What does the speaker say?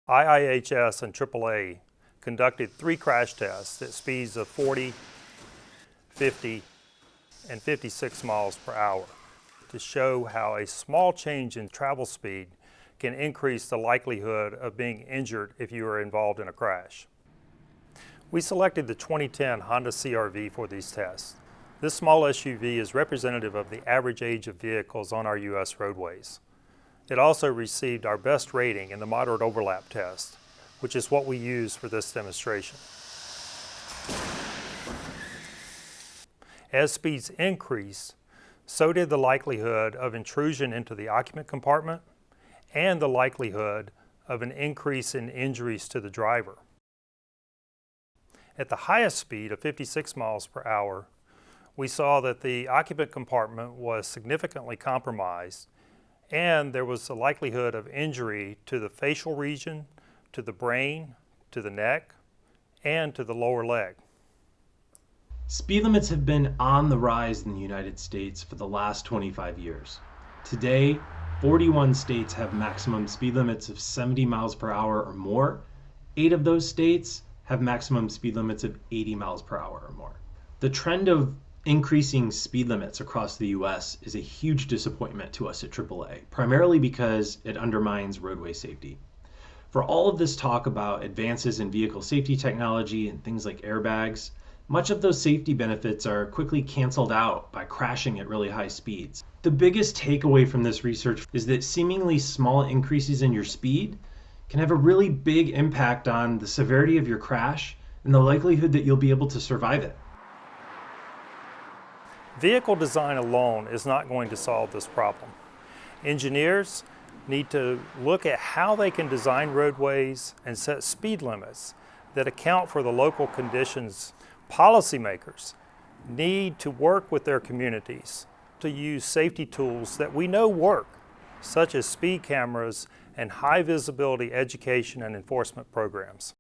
IIHS and AAA conducted 3 crash tests at speeds of 40, 50, and 56 miles per hour to show how a small change in travel speed can increase the likelihood of being injured if you are involved in a crash. We selected the 2010 Honda CR-V for these tests. This small SUV is representative of the average age of vehicles on our U.S. roadways. It also received our best rating in the moderate overlap test, which is what we use for this demonstration. As speeds increase, so did the likelihood of intrusion into the occupant compartment and the likelihood of an increase in injuries to the driver. At the highest speed of 56 miles per hour, we saw that the occupant compartment was significantly compromised, and there was a likelihood of injury to the facial region, to the brain, to the neck, and to the lower leg. Speed limits have been on the rise in the United States for the last 25 years. Today, 41 states have maximum speed limits of 70 miles per hour or more. 8 of those states have maximum speed limits of 80 miles per hour or more. The trend of increasing speed limits across the US is a huge disappointment to us at AAA, primarily because it undermines roadway safety. For all of this talk about advances in vehicle safety technology and things like airbags, much of those safety benefits are quickly canceled out by crashing at really high speeds. The biggest takeaway from this research is that seemingly small increases in your speed can have a really big impact on the severity of your crash and the likelihood that you'll be able to survive it. Vehicle design alone is not going to solve this problem. Engineers need to look at how they can design roadways and set speed limits that account for the local conditions. Policymakers need to work with their communities to use safety tools that we know work, such as speed cameras and high visibility education and enforcement programs.